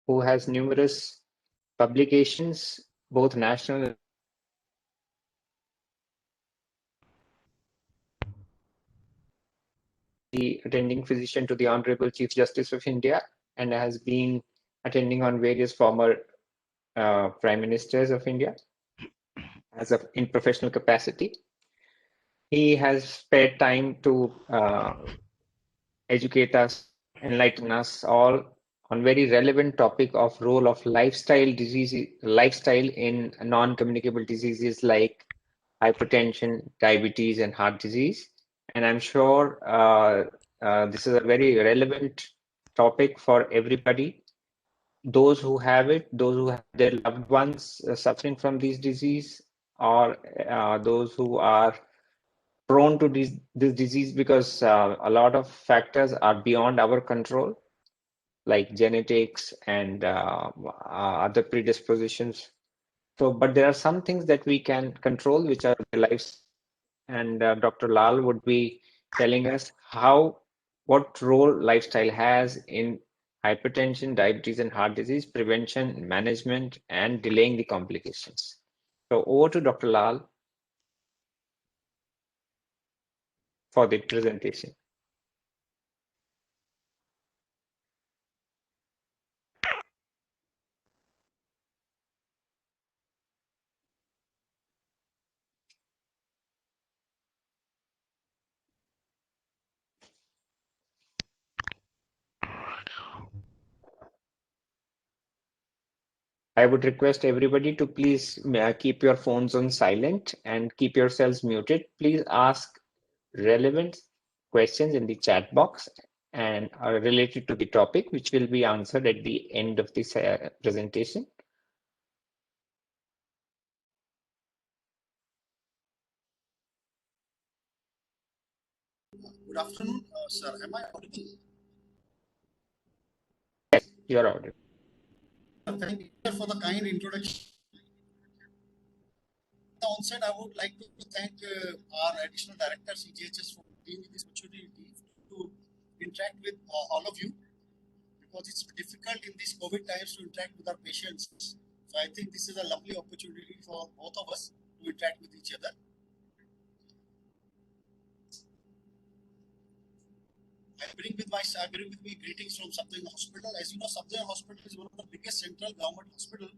who has numerous publications, both national and the attending physician to the Honorable Chief Justice of India, and has been attending on various former Prime Ministers of India in professional capacity. He has spared time to educate us, enlighten us all on very relevant topic of role of lifestyle in non-communicable diseases like hypertension, diabetes, and heart disease. And I'm sure this is a very relevant topic for everybody. Those who have it, those who have their loved ones suffering from this disease, or those who are prone to this disease because a lot of factors are beyond our control, like genetics and other predispositions. So, but there are some things that we can control, which are the lives. And Dr. Lal would be telling us what role lifestyle has in hypertension, diabetes, and heart disease prevention, management, and delaying the complications. So over to Dr. Lal for the presentation. I would request everybody to please keep your phones on silent and keep yourselves muted. Please ask relevant questions in the chat box and are related to the topic, which will be answered at the end of this presentation. Good afternoon, sir. Am I audible? Yes, you are audible. Thank you for the kind introduction. At the onset, I would like to thank our additional director, CGHS, for giving me this opportunity to interact with all of you, because it's difficult in these COVID times to interact with our patients. So I think this is a lovely opportunity for both of us to interact with each other. I bring with me greetings from Safdarjung Hospital. As you know, Safdarjung Hospital is one of the biggest central government hospital,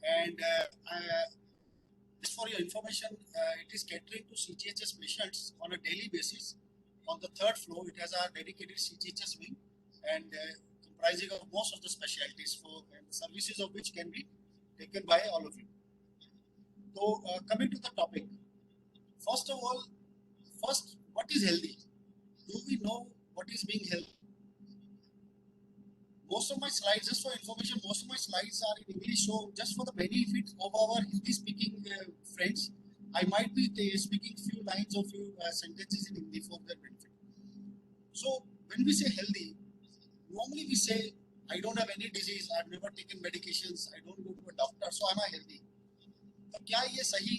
and just for your information, it is catering to CGHS patients on a daily basis. On the third floor, it has a dedicated CGHS wing, and comprising of most of the specialties and services of which can be taken by all of you. So, coming to the topic, first of all, what is healthy? Do we know what is being healthy? Most of my slides, just for information, most of my slides are in English. So, just for the benefit of our Hindi-speaking friends, I might be speaking few lines or few sentences in Hindi for their benefit. So, when we say healthy, normally we say, I don't have any disease, I've never taken medications, I don't go to a doctor, so am I healthy? तो क्या ये सही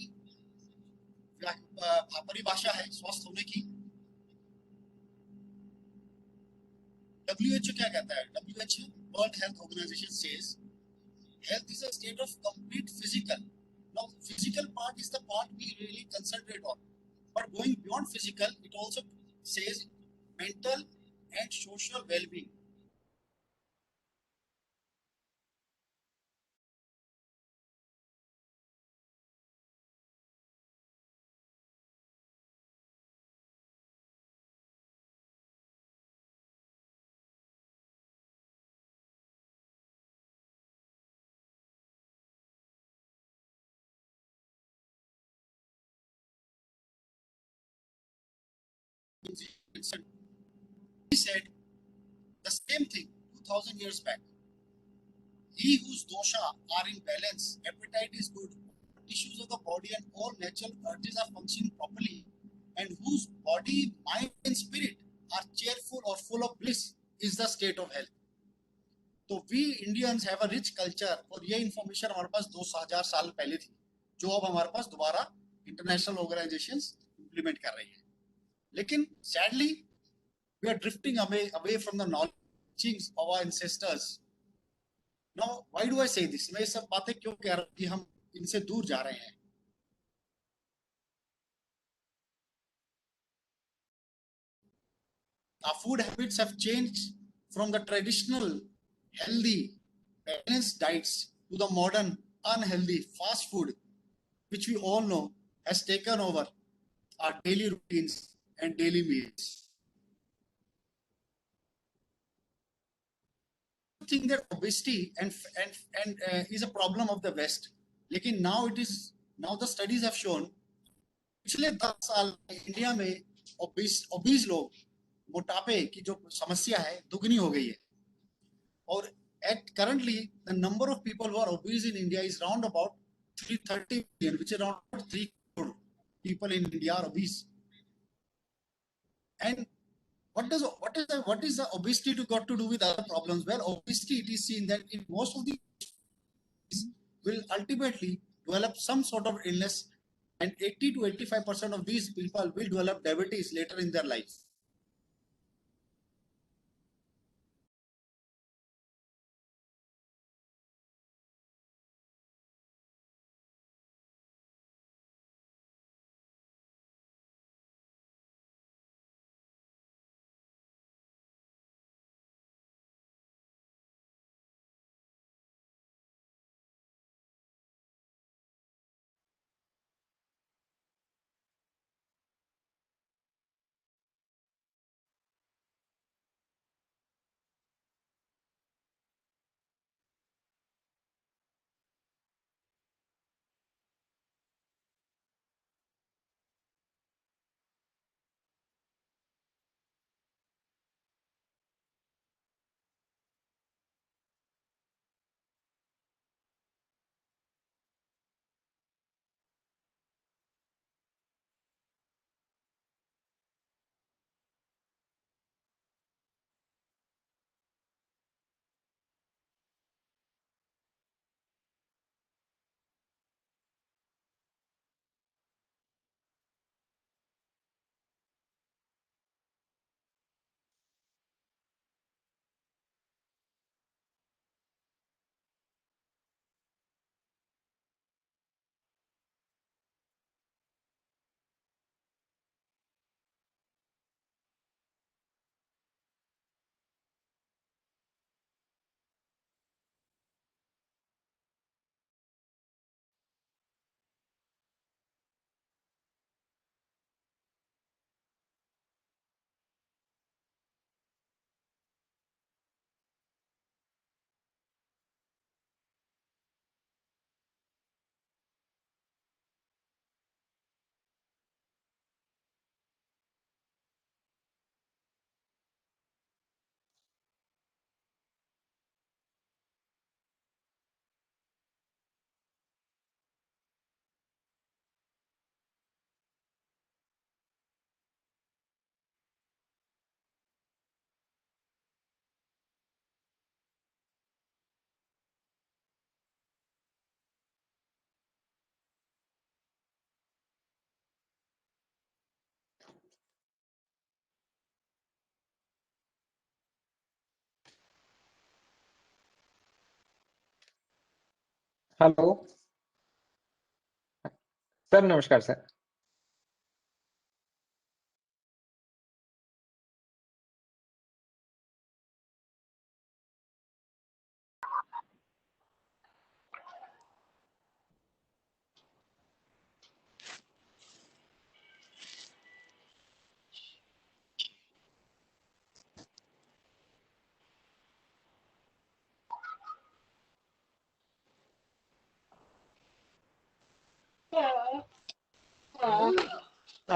परिभाषा है स्वस्थ होने की? WHO क्या कहता है? WHO, World Health Organization says, health is a state of complete physical. Now, physical part is the part we really concentrate on. But going beyond physical, it also says mental and social well-being. He said the same thing 2000 years back. He whose dosha are in balance, appetite is good, tissues of the body and all natural urges are functioning properly, and whose body, mind, and spirit are cheerful or full of bliss, is the state of health. तो we Indians have a rich culture, और ये information हमारे पास 2000 साल पहले थी, जो अब हमारे पास दोबारा इंटरनेशनल ऑर्गेनाइजेशंस इंप्लीमेंट कर रही है. लेकिन sadly we are drifting away from the knowledge of our ancestors. Now, why do I say this? मैं ये सब बातें क्यों कह रहा हूँ कि हम इनसे दूर जा रहे हैं? Our food habits have changed from the traditional healthy balanced diets to the modern unhealthy fast food, which we all know has taken over our daily routines and daily meals. I think that obesity is a problem of the West. लेकिन now the studies have shown पिछले 10 साल में India में obese लोग मोटापे की जो समस्या है दुगनी हो गई है और at currently the number of people who are obese in India is round about 330 million, which is around 3 crore people in India are obese. And what is the obesity got to do with other problems? Well, obesity, it is seen that in most of the will ultimately develop some sort of illness, and 80 to 85% of these people will develop diabetes later in their life. Hello sir, नमस्कार sir.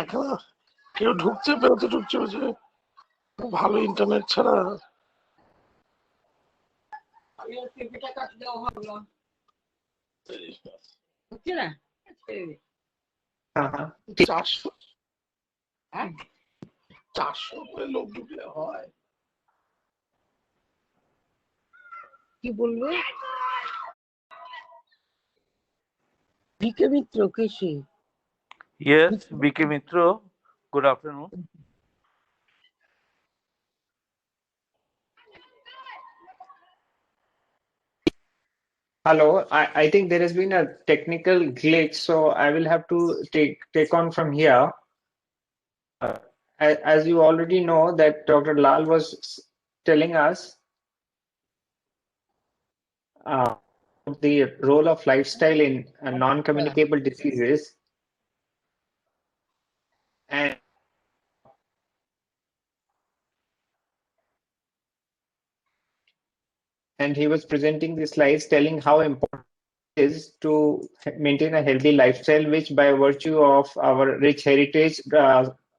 এখন কেউ ঢুকছে বেরোতে ঢুকছে যে ভালো internet ছাড়া हाँ हाँ 400 করে লোক ঢুকলে হয় কি বলবো বিকে মিত্র কৃষি Yes, BK Mitro. Good afternoon. Hello, I think there has been a technical glitch, so I will have to take on from here. As you already know, that Dr. Lal was telling us uh, the role of lifestyle in non-communicable diseases, and he was presenting the slides telling how important it is to maintain a healthy lifestyle, which by virtue of our rich heritage,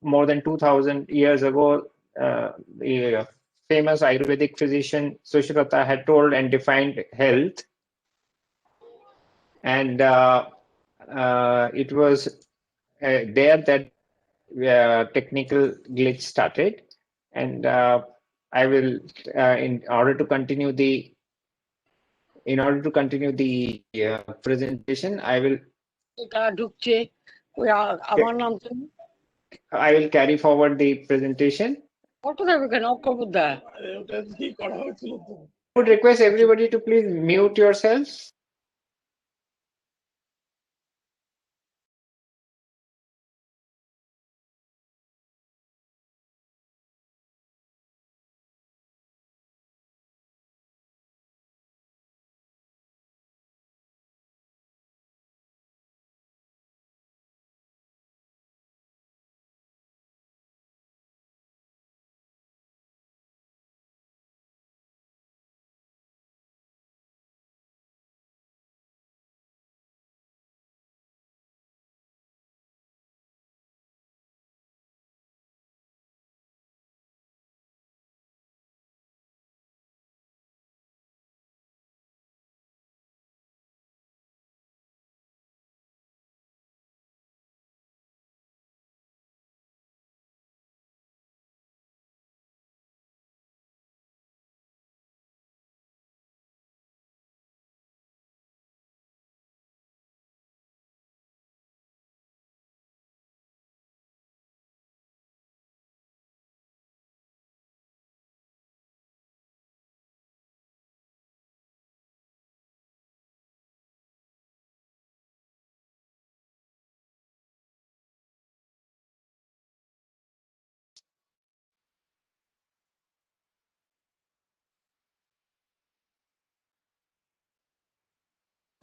more than 2000 years ago, the famous Ayurvedic physician Sushrata had told and defined health. And it was there that technical glitch started. And I will, in order to continue the presentation, I will carry forward the presentation. I would request everybody to please mute yourselves.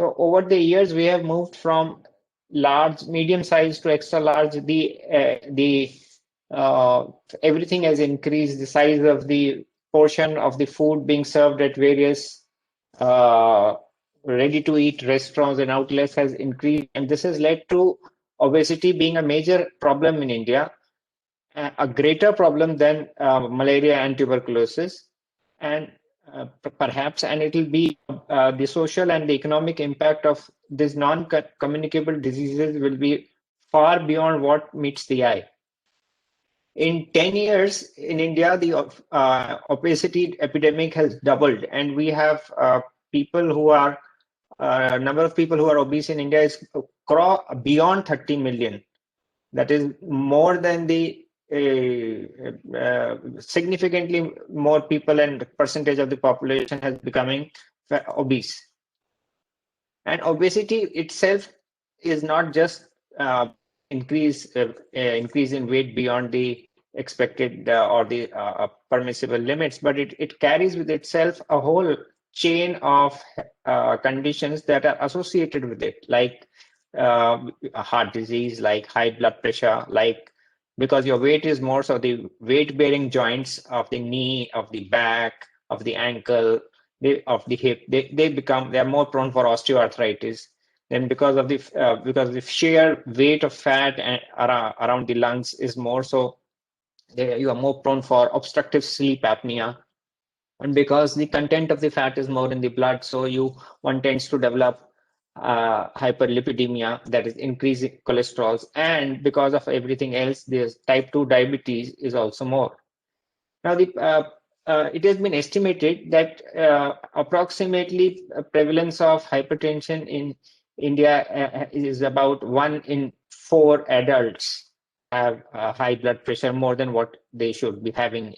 So over the years, we have moved from large, medium size to extra large. Everything has increased. The size of the portion of the food being served at various ready-to-eat restaurants and outlets has increased, and this has led to obesity being a major problem in India, a greater problem than malaria and tuberculosis, and perhaps, and it will be the social and the economic impact of these non-communicable diseases will be far beyond what meets the eye. In 10 years in India, the obesity epidemic has doubled, and we have number of people who are obese in India is beyond 30 million. That is more than the significantly more people and percentage of the population has becoming obese. And obesity itself is not just increase in weight beyond the expected or the permissible limits, but it carries with itself a whole chain of conditions that are associated with it, like heart disease, like high blood pressure, like because your weight is more, so the weight-bearing joints of the knee, of the back, of the ankle, of the hip, they are more prone for osteoarthritis. Then because of the sheer weight of fat around the lungs is more, so you are more prone for obstructive sleep apnea. And because the content of the fat is more in the blood, so one tends to develop hyperlipidemia, that is increasing cholesterol, and because of everything else, this type 2 diabetes is also more. Now, it has been estimated that approximately prevalence of hypertension in India is about 1 in 4 adults have high blood pressure, more than what they should be having.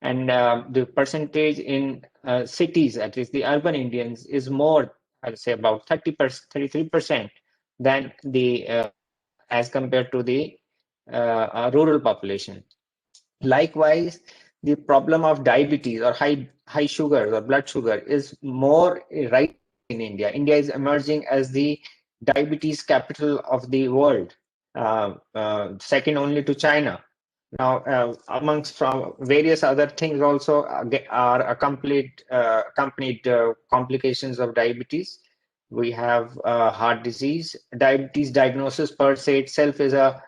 And the percentage in cities, at least the urban Indians, is more I'll say about 30%, 33% than the as compared to the rural population. Likewise, the problem of diabetes or high sugar or blood sugar is more right in India. India is emerging as the diabetes capital of the world, second only to China. Now, amongst from various other things also are accompanied complications of diabetes. We have heart disease. Diabetes diagnosis per se itself is a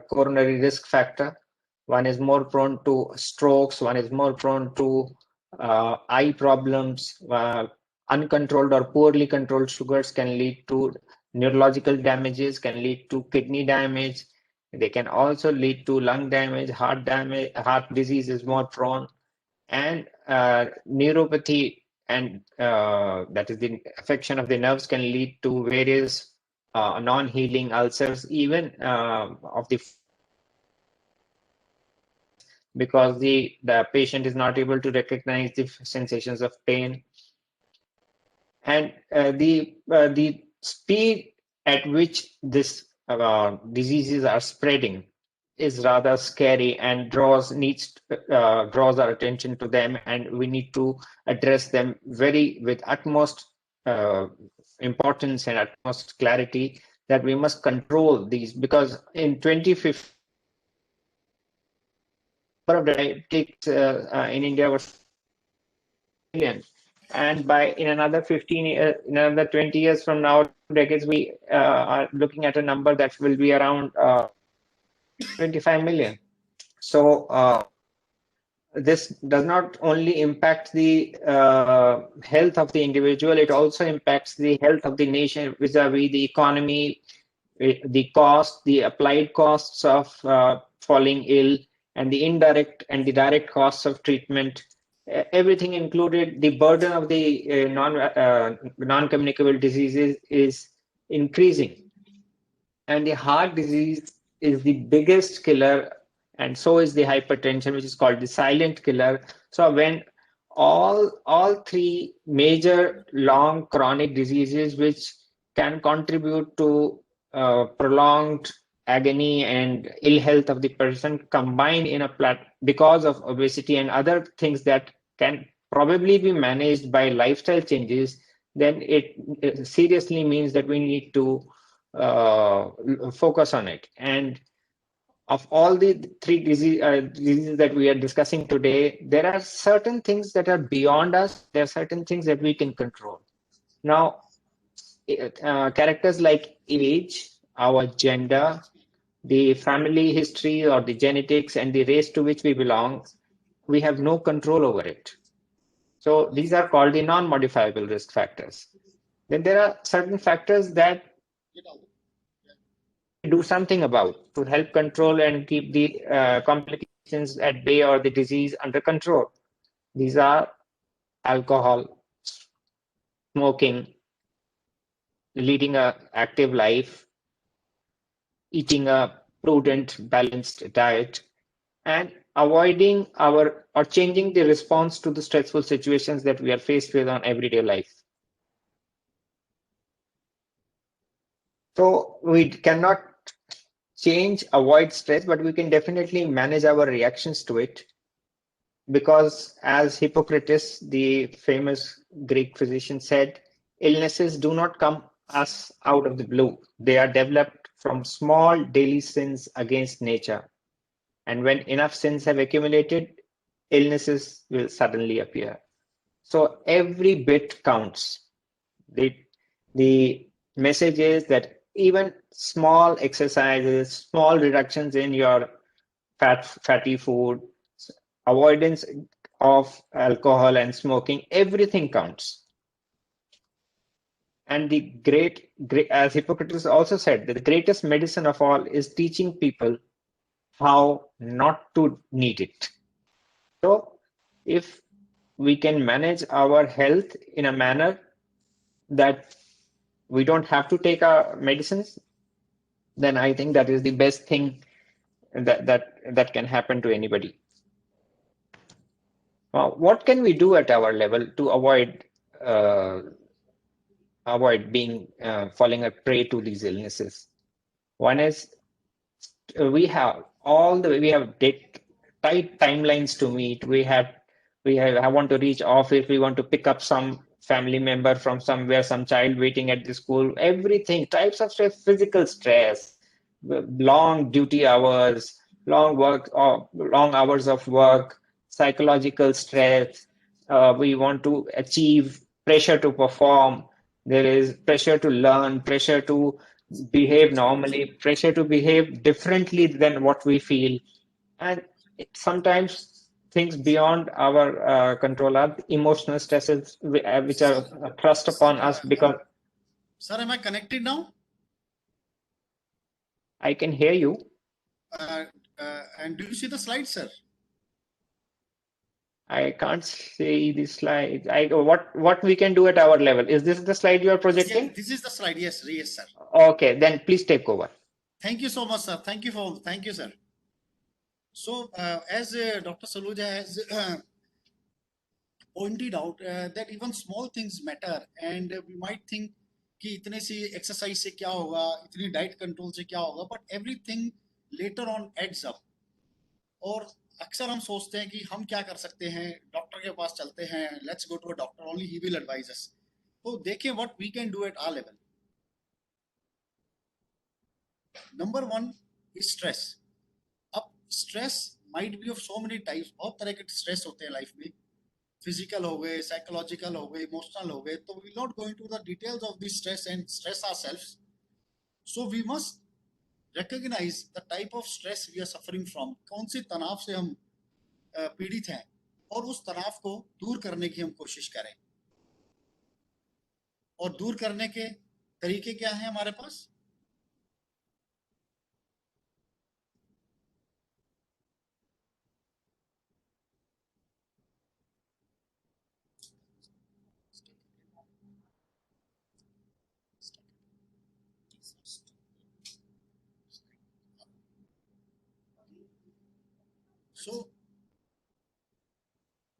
coronary risk factor. One is more prone to strokes. One is more prone to eye problems. Uncontrolled or poorly controlled sugars can lead to neurological damages, can lead to kidney damage. They can also lead to lung damage, heart disease is more prone, and neuropathy, and that is the affection of the nerves, can lead to various non-healing ulcers, even of the, because the patient is not able to recognize the sensations of pain. And the speed at which this diseases are spreading is rather scary and draws our attention to them, and we need to address them with utmost importance and utmost clarity, that we must control these, because in 2050 number of diabetics in India was million, and in another 20 years from now, decades, we are looking at a number that will be around 25 million. So this does not only impact the health of the individual, it also impacts the health of the nation vis-a-vis the economy, the applied costs of falling ill, and the indirect and the direct costs of treatment, everything included. The burden of the non-communicable diseases is increasing, and the heart disease is the biggest killer, and so is the hypertension, which is called the silent killer. So when all three major long chronic diseases, which can contribute to prolonged agony and ill health of the person, combine in because of obesity and other things that can probably be managed by lifestyle changes, then it seriously means that we need to focus on it. And of all the three diseases that we are discussing today, there are certain things that are beyond us. There are certain things that we can control. Now, characters like age, our gender, the family history or the genetics, and the race to which we belong, we have no control over it. So these are called the non-modifiable risk factors. Then there are certain factors that do something about to help control and keep the complications at bay or the disease under control. These are alcohol, smoking, leading an active life, eating a prudent, balanced diet, and avoiding or changing the response to the stressful situations that we are faced with on everyday life. So we cannot avoid stress, but we can definitely manage our reactions to it. Because as Hippocrates, the famous Greek physician, said, illnesses do not come us out of the blue. They are developed from small daily sins against nature. And when enough sins have accumulated, illnesses will suddenly appear. So every bit counts. The message is that even small exercises, small reductions in your fatty food, avoidance of alcohol and smoking, everything counts. And the great, as Hippocrates also said, that the greatest medicine of all is teaching people how not to need it. So if we can manage our health in a manner that we don't have to take our medicines, then I think that is the best thing that can happen to anybody. What can we do at our level to avoid avoid being falling a prey to these illnesses. One is we have tight timelines to meet. I want to reach office. We want to pick up some family member from somewhere, some child waiting at the school. Everything types of stress, physical stress, long duty hours, long hours of work, psychological stress. We want to achieve, pressure to perform. There is pressure to learn, pressure to behave normally, pressure to behave differently than what we feel. And sometimes things beyond our control are emotional stresses which are thrust upon us because Sir, am I connected now? I can hear you. And do you see the slide, sir? I can't see the slide. What we can do at our level. Is this the slide you are projecting? Yes, this is the slide. Yes, sir. Okay, then please take over. Thank you so much, sir. Thank you, sir. So, as Dr. Saluja has pointed out that even small things matter, and we might think कि इतने सी exercise से क्या होगा, इतनी diet control से क्या होगा, but everything later on adds up. और अक्सर हम सोचते हैं कि हम क्या कर सकते हैं, डॉक्टर के पास चलते हैं, let's go to a doctor, only he will advise us. तो देखें what we can do at our level. Number 1 is stress. अब stress might be of so many types. बहुत तरह के स्ट्रेस होते हैं लाइफ में. फिजिकल हो गए, साइकोलॉजिकल हो गए, इमोशनल हो गए. तो we will not go into the details of this stress and stress ourselves. So we must recognize the type of stress we are suffering from. कौन से तनाव से हम पीड़ित हैं, और उस तनाव को दूर करने की हम कोशिश करें. और दूर करने के तरीके क्या हैं हमारे पास? So,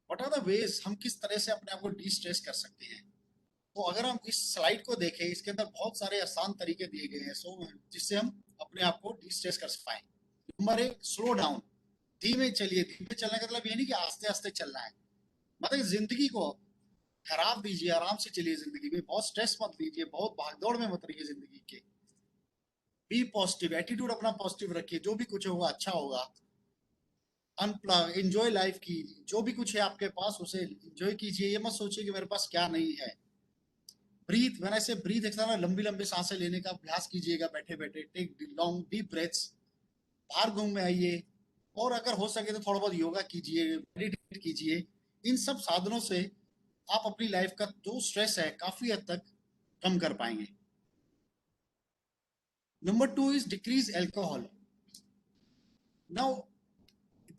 what are the ways हम किस तरह से अपने आप को डी स्ट्रेस कर सकते हैं? तो अगर हम इस स्लाइड को देखें, इसके अंदर बहुत सारे आसान तरीके दिए गए हैं, जिससे हम अपने आप को डी स्ट्रेस कर पाए. Number 1, slow down. धीमे चलिए. धीमे चलने का मतलब ये नहीं कि आस्ते आस्ते चलना है. मतलब जिंदगी को खराब दीजिए, आराम से चलिए. जिंदगी में बहुत स्ट्रेस मत लीजिए, बहुत भागदौड़ में मत रहिए जिंदगी के. Be positive. एटीट्यूड अपना पॉजिटिव रखिए. जो भी कुछ होगा अच्छा होगा. अनप्लग, एंजॉय लाइफ की. जो भी कुछ है आपके पास उसे एंजॉय कीजिए. ये मत सोचिए कि मेरे पास क्या नहीं है. ब्रीथ. व्हेन आई से ब्रीथ, एक तरह लंबी लंबी सांसें लेने का अभ्यास कीजिएगा बैठे बैठे. Take long deep breaths. बाहर घूम में आइए, और अगर हो सके तो थोड़ा बहुत योगा कीजिए, मेडिटेट कीजिए. इन सब साधनों से आप अपनी लाइफ का जो स्ट्रेस है काफी हद तक कम कर पाएंगे. Number 2 is decrease alcohol. Now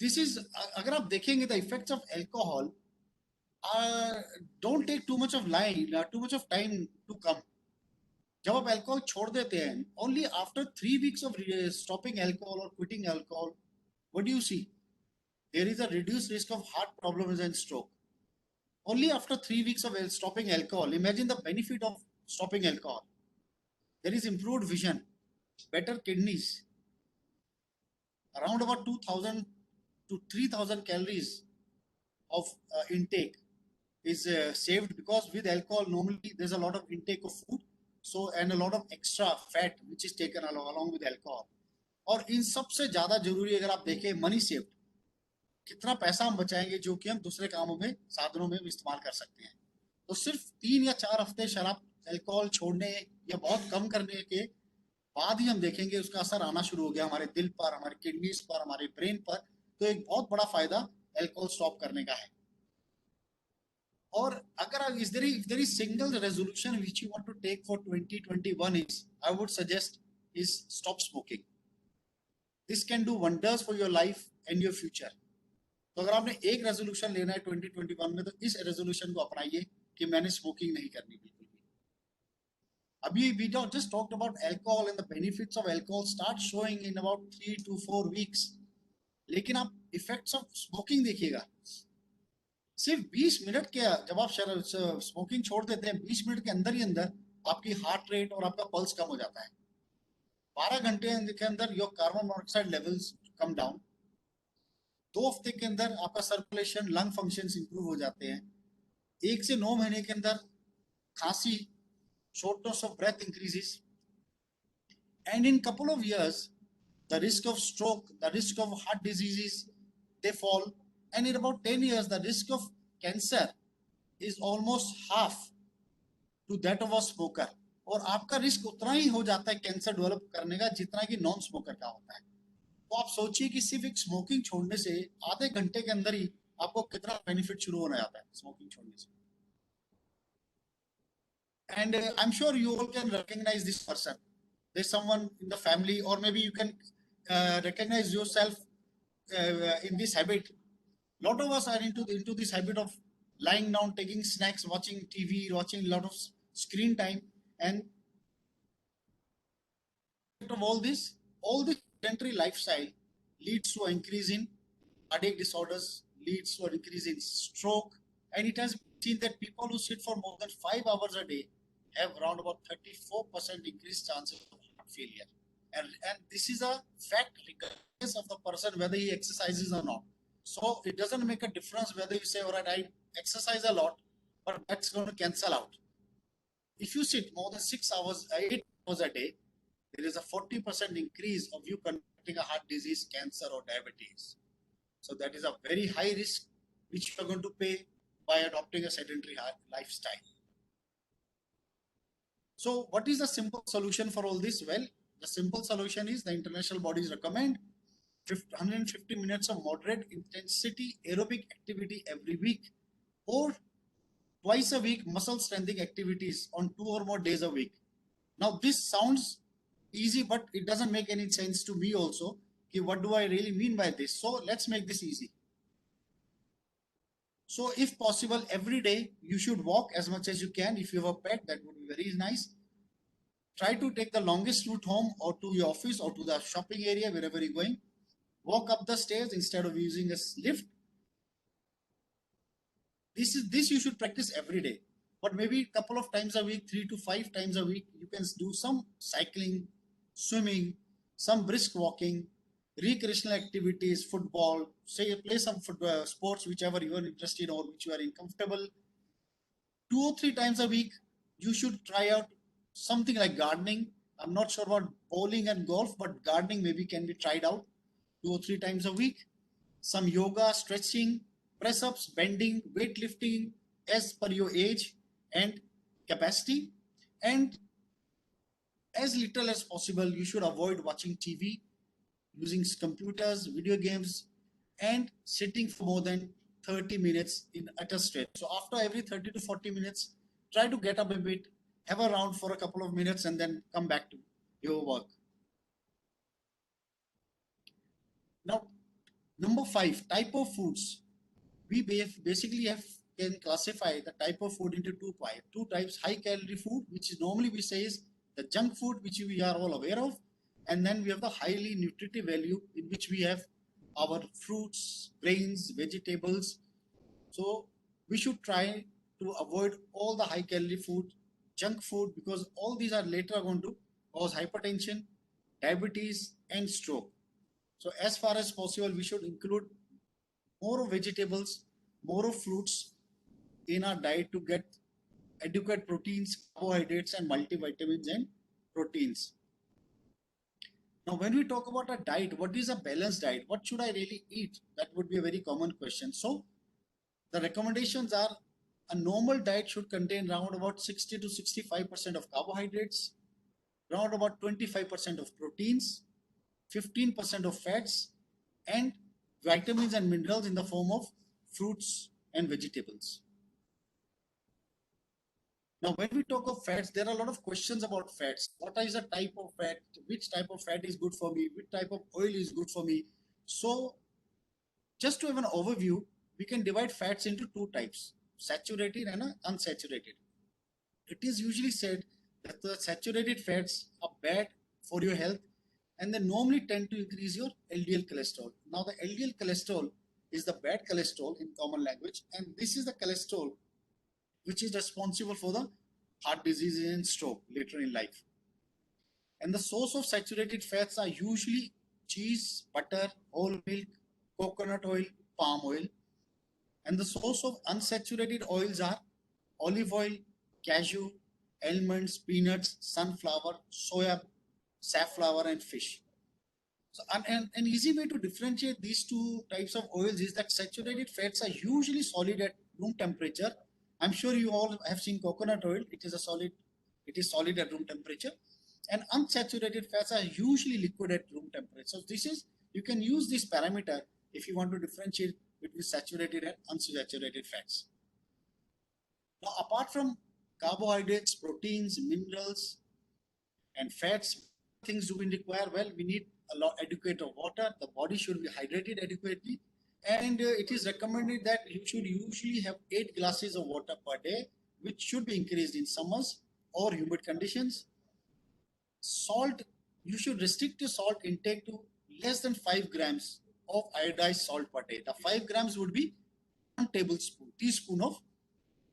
this is, अगर आप देखेंगे the effects of alcohol don't take too much of time to come. जब आप अल्कोहल छोड़ देते हैं, only after 3 weeks of stopping alcohol और quitting alcohol, what do you see? There is a reduced risk of heart problems and stroke. Only after 3 weeks of stopping alcohol. Imagine the benefit of stopping alcohol. There is improved vision, better kidneys, around about 2000 to 3000 calories of intake is saved, because with alcohol normally there's a lot of intake of food, so and a lot of extra fat which is taken along with alcohol. और इन सबसे ज्यादा जरूरी अगर आप देखें, money saved. कितना पैसा हम बचाएंगे जो कि हम दूसरे कामों में, साधनों में इस्तेमाल कर सकते हैं. तो सिर्फ 3 या 4 हफ्ते शराब अल्कोहल छोड़ने या बहुत कम करने के बाद ही हम देखेंगे उसका असर आना शुरू हो गया हमारे दिल पर, हमारे किडनीज पर, हमारे ब्रेन पर. तो एक बहुत बड़ा फायदा अल्कोहल स्टॉप करने का है. और अगर if there is single resolution which you want to take for 2021 is, I would suggest is stop smoking. This can do wonders for your life and your future. तो अगर आपने एक रेजोल्यूशन लेना है 2021 में, तो इस रेजोल्यूशन को अपनाइए कि मैंने स्मोकिंग नहीं करनी बिल्कुल भी. अभी we just talked about alcohol, and the benefits of alcohol start showing in about 3 to 4 weeks. लेकिन आप इफेक्ट्स ऑफ स्मोकिंग देखिएगा. सिर्फ 20 मिनट के, जब आप स्मोकिंग छोड़ देते हैं, 20 मिनट के अंदर ही अंदर आपकी हार्ट रेट और आपका पल्स कम हो जाता है। 12 घंटे के अंदर your carbon monoxide levels come down. 2 हफ्ते के अंदर आपका सर्कुलेशन, लंग फंक्शंस इंप्रूव हो जाते हैं। 1 से 9 महीने के अंदर खांसी, shortness of breath increases, and in couple of years the risk of stroke, the risk of heart diseases, they fall, and in about 10 years the risk of cancer is almost half to that of a smoker। और आपका risk उतना ही हो जाता है cancer develop करने का जितना कि नॉन स्मोकर का होता है। तो आप सोचिए कि सिर्फ एक स्मोकिंग छोड़ने से आधे घंटे के अंदर ही आपको कितना बेनिफिट शुरू होने जाता है स्मोकिंग छोड़ने से। And I'm sure you all can recognize this person. There's someone in the family, or maybe you can recognize yourself in this habit. Lot of us are into this habit of lying down, taking snacks, watching TV, watching a lot of screen time, and of all this sedentary lifestyle leads to an increase in cardiac disorders, leads to an increase in stroke, and it has been seen that people who sit for more than 5 hours a day have around about 34% increased chances of heart failure. And this is a fact regardless of the person whether he exercises or not. So it doesn't make a difference whether you say, all right, I exercise a lot, but that's going to cancel out. If you sit more than 6 hours, 8 hours a day, there is a 40% increase of you contracting a heart disease, cancer, or diabetes. So that is a very high risk which you are going to pay by adopting a sedentary lifestyle. So what is the simple solution for all this? Well, the simple solution is the international bodies recommend 150 minutes of moderate intensity aerobic activity every week, or twice a week muscle strengthening activities on 2 or more days a week. Now this sounds easy, but it doesn't make any sense to me also. Okay, what do I really mean by this? So let's make this easy. So if possible, every day you should walk as much as you can. If you have a pet, that would be very nice. Try to take the longest route home or to your office or to the shopping area, wherever you're going. Walk up the stairs instead of using a lift. This you should practice every day, but maybe a couple of times a week, 3 to 5 times a week, you can do some cycling, swimming, some brisk walking, recreational activities, football, say play some football, sports, whichever you are interested or which you are comfortable. 2 or 3 times a week, you should try out something like gardening. I'm not sure about bowling and golf, but gardening maybe can be tried out 2 or 3 times a week. Some yoga, stretching, press-ups, bending, weightlifting as per your age and capacity. And as little as possible, you should avoid watching TV, using computers, video games, and sitting for more than 30 minutes at a stretch. So after every 30 to 40 minutes, try to get up a bit, have a round for a couple of minutes, and then come back to your work. Now, number 5, type of foods. We basically can classify the type of food into two types: high calorie food, which is normally we say is the junk food, which we are all aware of, and then we have the highly nutritive value, in which we have our fruits, grains, vegetables. So we should try to avoid all the high calorie food, junk food, because all these are later going to cause hypertension, diabetes, and stroke. So as far as possible, we should include more of vegetables, more of fruits in our diet to get adequate proteins, carbohydrates, and multivitamins and proteins. Now, when we talk about a diet, what is a balanced diet? What should I really eat? That would be a very common question. So the recommendations are: a normal diet should contain around about 60 to 65% of carbohydrates, around about 25% of proteins, 15% of fats, and vitamins and minerals in the form of fruits and vegetables. Now, when we talk of fats, there are a lot of questions about fats. What is the type of fat? Which type of fat is good for me? Which type of oil is good for me? So, just to have an overview, we can divide fats into 2 types: saturated and unsaturated. It is usually said that the saturated fats are bad for your health, and they normally tend to increase your LDL cholesterol. Now, the LDL cholesterol is the bad cholesterol in common language, and this is the cholesterol which is responsible for the heart diseases, and stroke later in life. And the source of saturated fats are usually cheese, butter, whole milk, coconut oil, palm oil. And the source of unsaturated oils are olive oil, cashew, almonds, peanuts, sunflower, soya, safflower, and fish. So, an easy way to differentiate these two types of oils is that saturated fats are usually solid at room temperature. I'm sure you all have seen coconut oil. It is solid at room temperature. And unsaturated fats are usually liquid at room temperature. So you can use this parameter if you want to differentiate between saturated and unsaturated fats. Now, apart from carbohydrates, proteins, minerals, and fats, things do we require? Well, we need a lot adequate of water. The body should be hydrated adequately, and it is recommended that you should usually have 8 glasses of water per day, which should be increased in summers or humid conditions. Salt, you should restrict your salt intake to less than 5 grams of iodized salt per day. The 5 grams would be 1 teaspoon of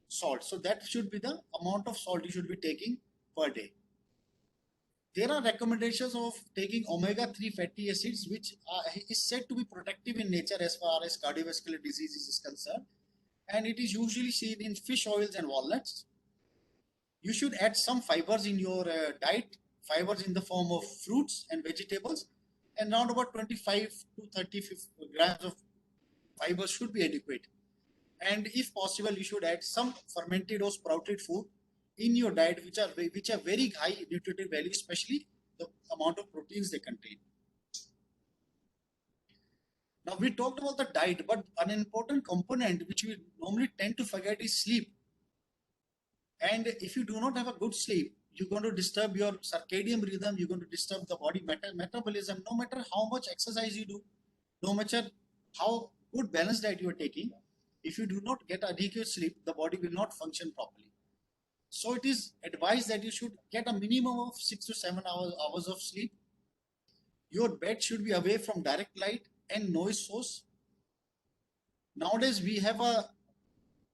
salt. So that should be the amount of salt you should be taking per day. There are recommendations of taking omega-3 fatty acids, which is said to be protective in nature as far as cardiovascular diseases is concerned. And it is usually seen in fish oils and walnuts. You should add some fibers in your diet, fibers in the form of fruits and vegetables, and around about 25 to 30 grams of fibers should be adequate. And if possible, you should add some fermented or sprouted food in your diet, which are very high nutritive value, especially the amount of proteins they contain. Now, we talked about the diet, but an important component which we normally tend to forget is sleep. And if you do not have a good sleep, you're going to disturb your circadian rhythm, you're going to disturb the body metabolism. No matter how much exercise you do, no matter how good balanced diet you are taking, if you do not get adequate sleep, the body will not function properly. So it is advised that you should get a minimum of 6 to 7 hours of sleep. Your bed should be away from direct light and noise source. Nowadays, we have a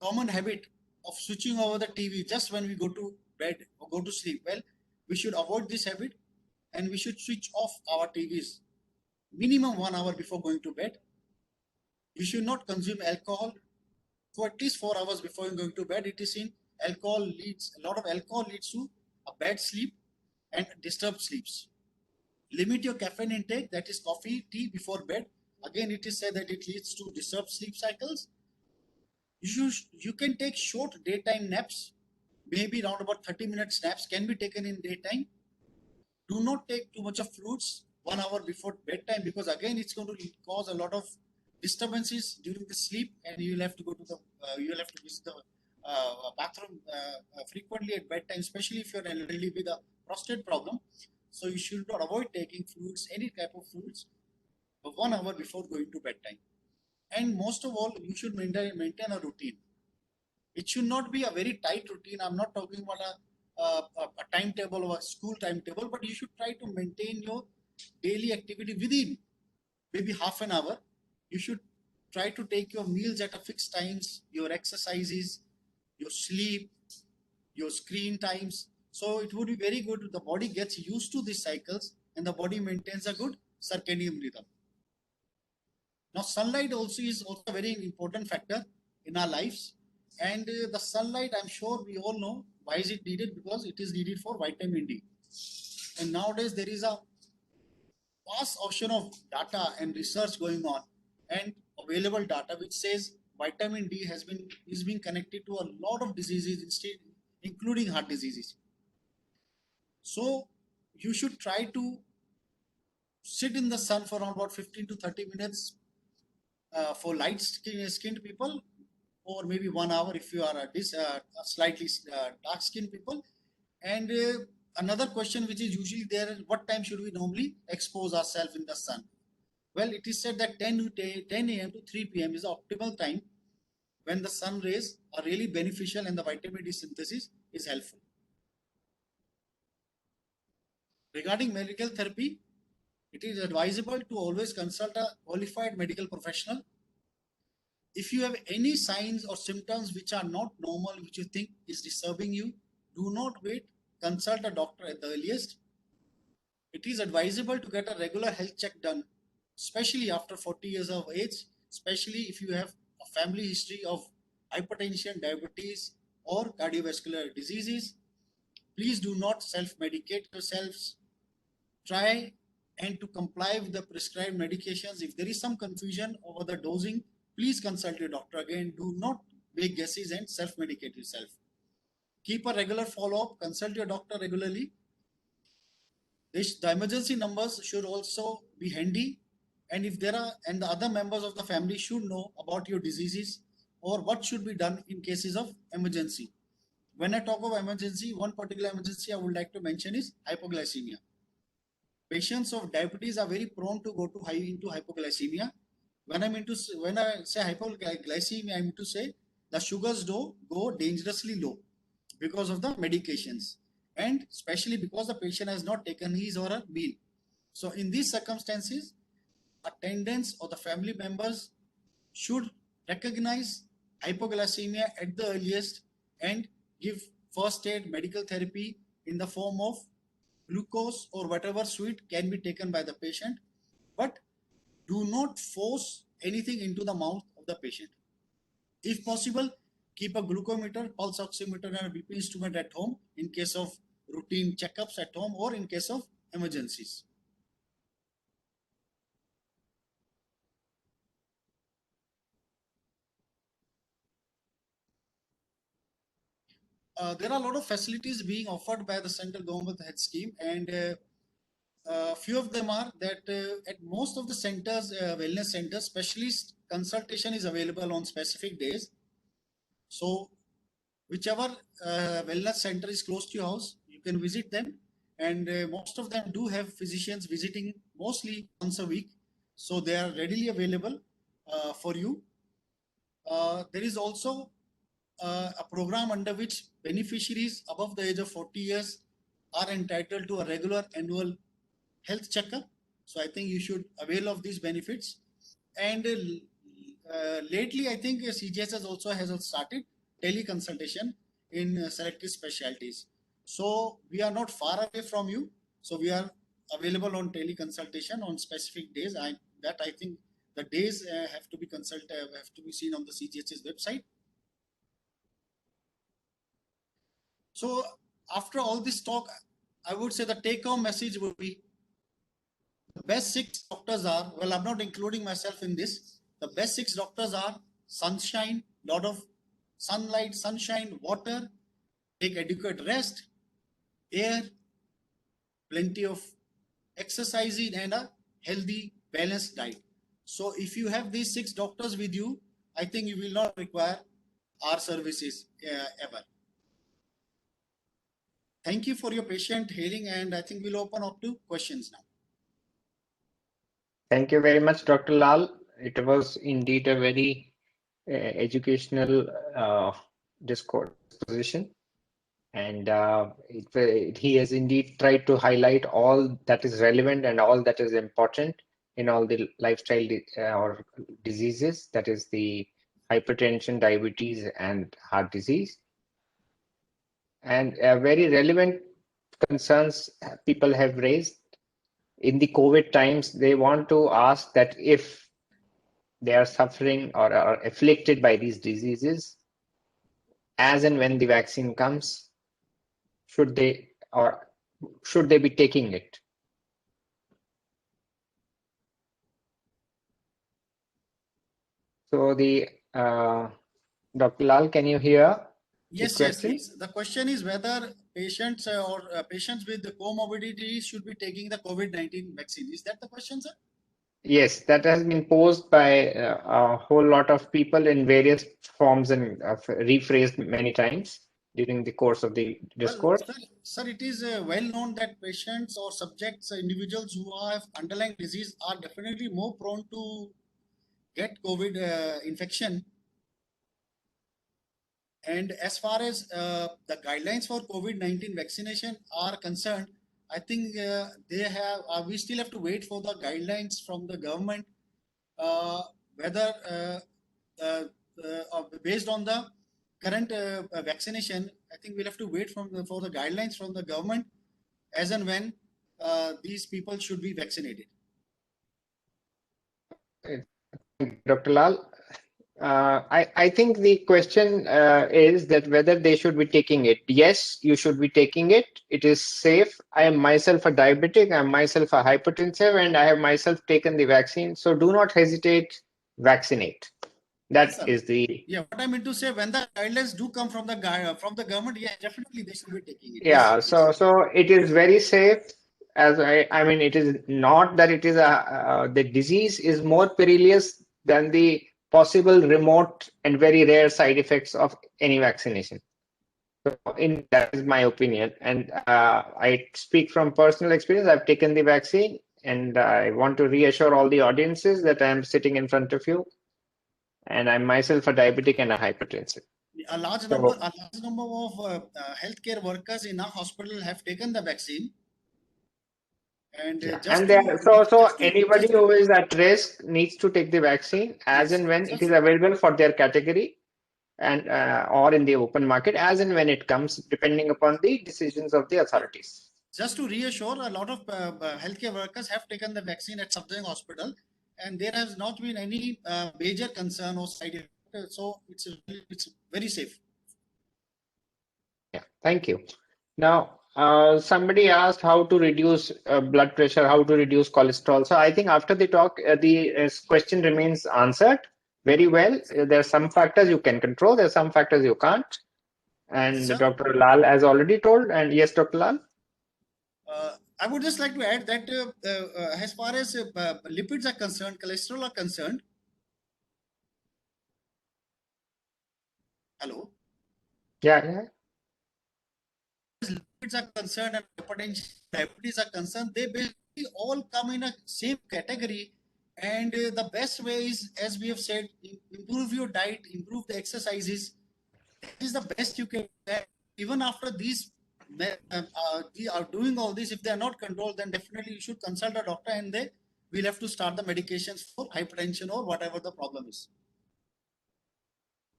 common habit of switching over the TV just when we go to bed or go to sleep. Well, we should avoid this habit and we should switch off our TVs minimum 1 hour before going to bed. You should not consume alcohol for at least 4 hours before going to bed. It is seen a lot of alcohol leads to a bad sleep and disturbed sleeps. Limit your caffeine intake, that is coffee, tea before bed. Again, it is said that it leads to disturbed sleep cycles. You can take short daytime naps, maybe around about 30 minutes naps can be taken in daytime. Do not take too much of fruits 1 hour before bedtime, because again it's going to cause a lot of disturbances during the sleep, and you will have to go to visit the bathroom frequently at bedtime, especially if you're elderly with a prostate problem. So you should not avoid taking fruits, any type of fruits, 1 hour before going to bedtime. And most of all, you should maintain a routine. It should not be a very tight routine. I'm not talking about a timetable or a school timetable, but you should try to maintain your daily activity within maybe half an hour. You should try to take your meals at a fixed times, your exercises, your sleep, your screen times. So it would be very good if the body gets used to these cycles and the body maintains a good circadian rhythm. Now, sunlight is also a very important factor in our lives. And the sunlight, I'm sure we all know why is it needed, because it is needed for vitamin D. And nowadays there is a vast ocean of data and research going on, and available data which says vitamin D is being connected to a lot of diseases, including heart diseases. So you should try to sit in the sun for around about 15 to 30 minutes for light skinned people, or maybe 1 hour if you are a slightly dark skinned people. And another question which is usually there is, what time should we normally expose ourselves in the sun? Well, it is said that 10 a.m. to 3 p.m. is the optimal time when the sun rays are really beneficial and the vitamin D synthesis is helpful. Regarding medical therapy, it is advisable to always consult a qualified medical professional. If you have any signs or symptoms which are not normal, which you think is disturbing you, do not wait, consult a doctor at the earliest. It is advisable to get a regular health check done, especially after 40 years of age, especially if you have a family history of hypertension, diabetes, or cardiovascular diseases. Please do not self-medicate yourselves. Try and to comply with the prescribed medications. If there is some confusion over the dosing, please consult your doctor. Again, do not make guesses and self-medicate yourself. Keep a regular follow-up, consult your doctor regularly. The emergency numbers should also be handy, and if there are, and the other members of the family should know about your diseases or what should be done in cases of emergency. When I talk of emergency, one particular emergency I would like to mention is hypoglycemia. Patients of diabetes are very prone to go into hypoglycemia. When I say hypoglycemia, I mean to say the sugars do go dangerously low because of the medications, and especially because the patient has not taken his or her meal. So in these circumstances, attendants or the family members should recognize hypoglycemia at the earliest and give first aid medical therapy in the form of glucose or whatever sweet can be taken by the patient, but do not force anything into the mouth of the patient. If possible, keep a glucometer, pulse oximeter, and a BP instrument at home in case of routine checkups at home or in case of emergencies. There are a lot of facilities being offered by the central government health scheme, and few of them are that at most of the centers, wellness centers, specialist consultation is available on specific days. So whichever wellness center is close to your house, you can visit them, and most of them do have physicians visiting mostly once a week, so they are readily available for you. There is also a program under which beneficiaries above the age of 40 years are entitled to a regular annual health checkup. So I think you should avail of these benefits. And lately, I think CGS has also started teleconsultation in selected specialties. So we are not far away from you. So we are available on teleconsultation on specific days. I think the days have to be have to be seen on the CGH's website. So after all this talk, I would say the take-home message would be the best 6 doctors are, well, I'm not including myself in this. The best 6 doctors are sunshine, lot of sunlight, sunshine, water, take adequate rest, air, plenty of exercising, and a healthy, balanced diet. So if you have these 6 doctors with you, I think you will not require our services ever. Thank you for your patient hearing, and I think we'll open up to questions now. Thank you very much, Dr. Lal. It was indeed a very educational disposition, and he has indeed tried to highlight all that is relevant and all that is important in all the lifestyle or diseases, that is the hypertension, diabetes, and heart disease. And very relevant concerns people have raised in the COVID times. They want to ask that if they are suffering or are afflicted by these diseases, as and when the vaccine comes, should they be taking it? So the Dr. Lal, can you hear? Yes, yes. The question is whether patients or patients with the comorbidities should be taking the COVID-19 vaccine. Is that the question, sir? Yes, that has been posed by a whole lot of people in various forms and rephrased many times during the course of the discourse. Well, sir, it is well known that patients or subjects, individuals who have underlying disease are definitely more prone to get COVID infection. And as far as the guidelines for COVID-19 vaccination are concerned, I think we still have to wait for the guidelines from the government, whether based on the current vaccination, I think we'll have to wait for the guidelines from the government as and when these people should be vaccinated. Dr. Lal, I think the question is that whether they should be taking it. Yes, you should be taking it. It is safe. I am myself a diabetic. I am myself a hypertensive, and I have myself taken the vaccine. So do not hesitate. Vaccinate. That Yes, is the what I mean to say, when the guidelines do come from the government, yeah, definitely they should be taking it. yeah. Yes, So it is very safe. As I mean, it is not that it is the disease is more perilous than the possible remote and very rare side effects of any vaccination. So that is my opinion, and I speak from personal experience. I've taken the vaccine, and I want to reassure all the audiences that I am sitting in front of you, and I'm myself a diabetic and a hypertensive. A large number of healthcare workers in our hospital have taken the vaccine. And anybody who is at risk needs to take the vaccine as and when it is available for their category, and or in the open market as and when it comes, depending upon the decisions of the authorities. Just to reassure, a lot of healthcare workers have taken the vaccine at Safdarjung Hospital, and there has not been any major concern or side effect. So it's very safe. Yeah, thank you. Now, somebody asked how to reduce blood pressure, how to reduce cholesterol. So I think after the talk, the question remains answered very well. There are some factors you can control. There are some factors you can't. And Sir, Dr. Lal has already told. And yes, Dr. Lal. I would just like to add that as far as lipids are concerned, cholesterol are concerned. Hello. Yeah. Lipids are concerned and hypertension, diabetes are concerned, they basically all come in a same category. And the best way is, as we have said, improve your diet, improve the exercises. That is the best you can do. Even after these are doing all this, if they are not controlled, then definitely you should consult a doctor, and they will have to start the medications for hypertension or whatever the problem is.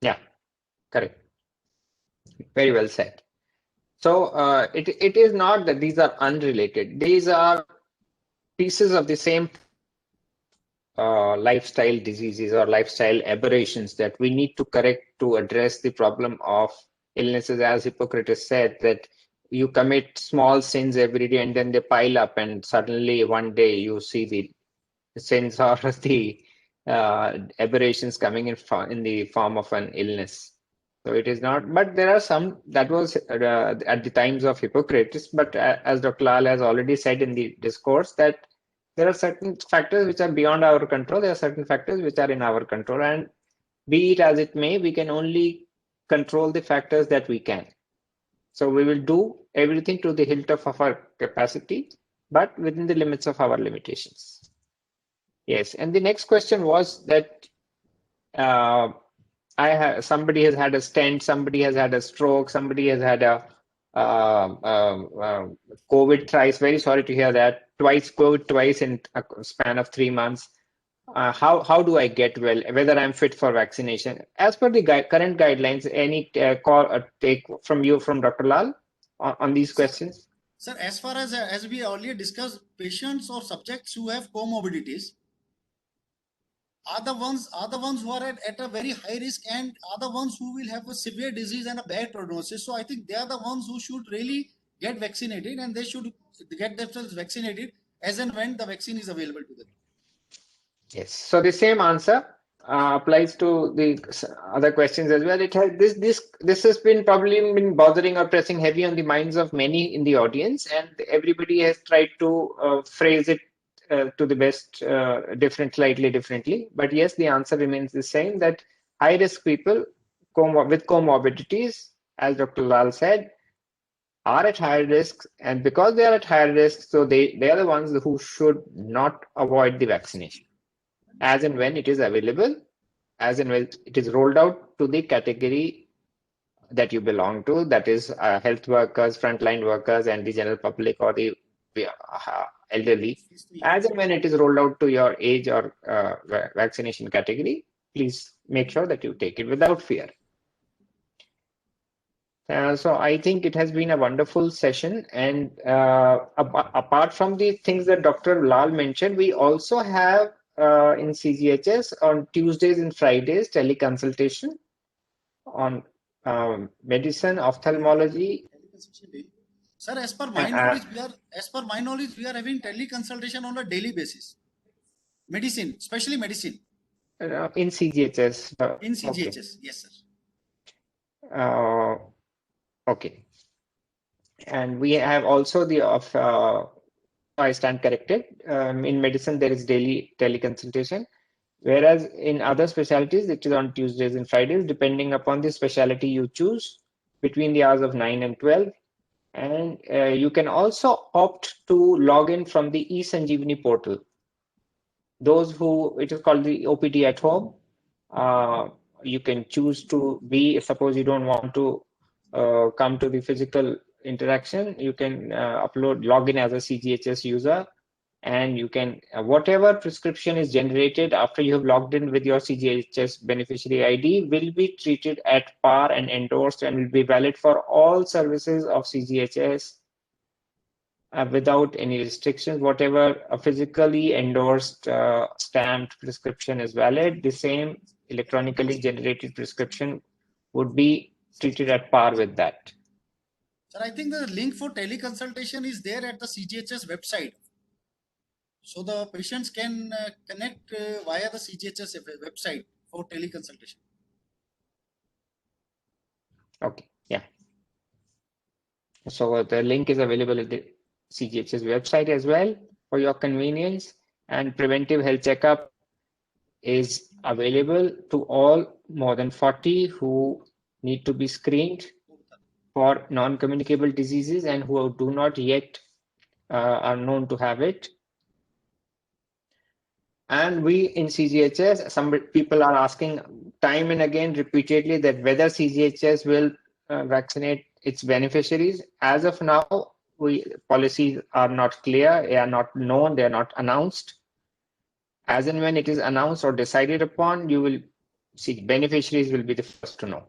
Yeah, correct. Very well said. So it is not that these are unrelated. These are pieces of the same lifestyle diseases or lifestyle aberrations that we need to correct to address the problem of illnesses. As Hippocrates said, that you commit small sins every day and then they pile up, and suddenly one day you see the sins or the aberrations coming in the form of an illness. So it is not, but there are some that was at the times of Hippocrates. But as Dr. Lal has already said in the discourse, that there are certain factors which are beyond our control. There are certain factors which are in our control, and be it as it may, we can only control the factors that we can. So we will do everything to the hilt of our capacity, but within the limits of our limitations. Yes, and the next question was that somebody has had a stent, somebody has had a stroke, somebody has had a COVID thrice. Very sorry to hear that. COVID twice in a span of 3 months. How do I get well? Whether I'm fit for vaccination? As per the current guidelines, any take from you, from Dr. Lal, on these questions? Sir, as far as we earlier discussed, patients or subjects who have comorbidities are the ones who are at a very high risk, and are the ones who will have a severe disease and a bad prognosis. So I think they are the ones who should really get vaccinated, and they should get themselves vaccinated as and when the vaccine is available to them. Yes. So the same answer applies to the other questions as well. It has this has been probably been bothering or pressing heavy on the minds of many in the audience, and everybody has tried to phrase it to the best, slightly differently. But yes, the answer remains the same, that high risk people with comorbidities, as Dr. Lal said, are at higher risk, and because they are at higher risk, so they are the ones who should not avoid the vaccination as and when it is available, as and when it is rolled out to the category that you belong to, that is health workers, frontline workers, and the general public or the elderly. As and when it is rolled out to your age or vaccination category, please make sure that you take it without fear. So I think it has been a wonderful session, and apart from the things that Dr. Lal mentioned, we also have in CGHS on Tuesdays and Fridays teleconsultation on medicine, ophthalmology. Sir, as per my knowledge, we are having teleconsultation on a daily basis. Medicine, especially medicine. In CGHS. In CGHS, okay. Yes, sir. Okay. And we have also the I stand corrected. In medicine, there is daily teleconsultation, whereas in other specialties, it is on Tuesdays and Fridays, depending upon the specialty you choose between the hours of 9 and 12. And you can also opt to log in from the eSanjeevani portal. Those who, it is called the OPD at home. You can choose to be, suppose you don't want to come to the physical interaction, you can log in as a CGHS user, and you can, whatever prescription is generated after you have logged in with your CGHS beneficiary ID will be treated at par and endorsed and will be valid for all services of CGHS without any restrictions. Whatever a physically endorsed stamped prescription is valid, the same electronically generated prescription would be treated at par with that. Sir, I think the link for teleconsultation is there at the CGHS website. So the patients can connect via the CGHS website for teleconsultation. Okay, yeah. So the link is available at the CGHS website as well for your convenience, and preventive health checkup is available to all more than 40 who need to be screened for non-communicable diseases and who do not yet are known to have it. And we in CGHS, some people are asking time and again repeatedly that whether CGHS will vaccinate its beneficiaries. As of now, policies are not clear, they are not known, they are not announced. As and when it is announced or decided upon, you will see beneficiaries will be the first to know.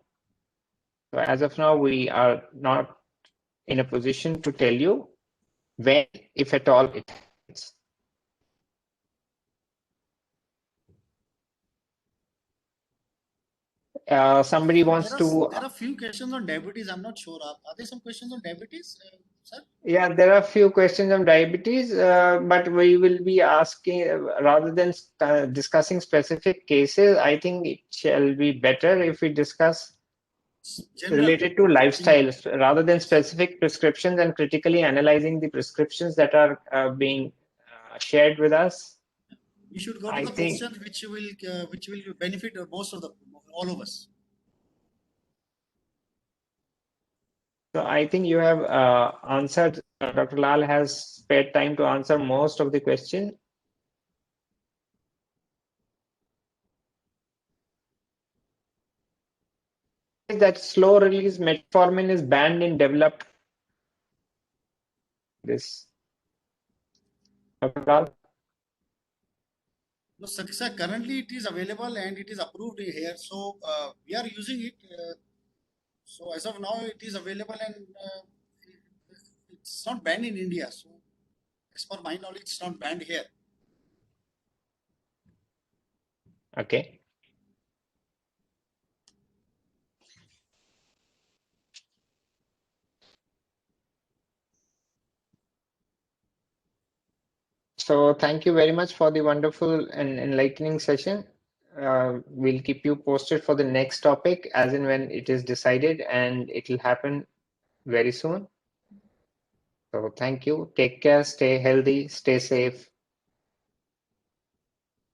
So as of now, we are not in a position to tell you when, if at all, it happens. Somebody wants to. There are a few questions on diabetes. I'm not sure. Are there some questions on diabetes, sir? Yeah, there are a few questions on diabetes, but we will be asking rather than discussing specific cases. I think it shall be better if we discuss related to lifestyles rather than specific prescriptions and critically analyzing the prescriptions that are being shared with us. We should go to the questions which will benefit most of all of us. So I think you have answered. Dr. Lal has spared time to answer most of the question. That slow release metformin is banned in developed. This. Dr. Lal? No, sir, currently it is available and it is approved here. So we are using it. So as of now, it is available and it's not banned in India. So as per my knowledge, it's not banned here. Okay. So thank you very much for the wonderful and enlightening session. We'll keep you posted for the next topic as and when it is decided, and it will happen very soon. So thank you. Take care. Stay healthy. Stay safe.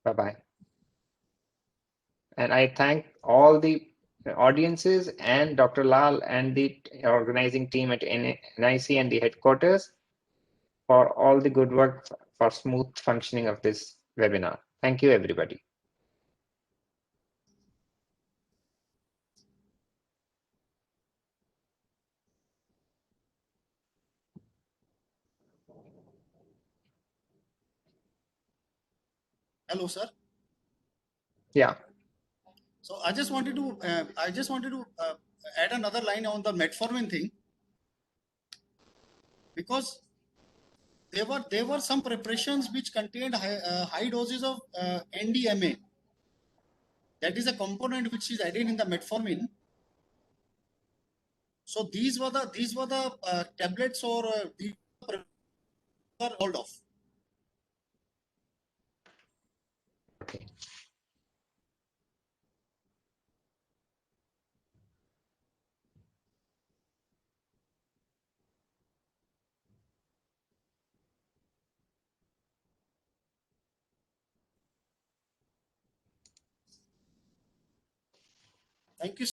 Bye-bye. And I thank all the audiences and Dr. Lal and the organizing team at NIC and the headquarters for all the good work for smooth functioning of this webinar. Thank you, everybody. Hello, sir. Yeah. So I just wanted to add another line on the metformin thing, because there were some preparations which contained high doses of NDMA. That is a component which is added in the metformin. So these were the tablets or these were hold off. Okay. Thank you.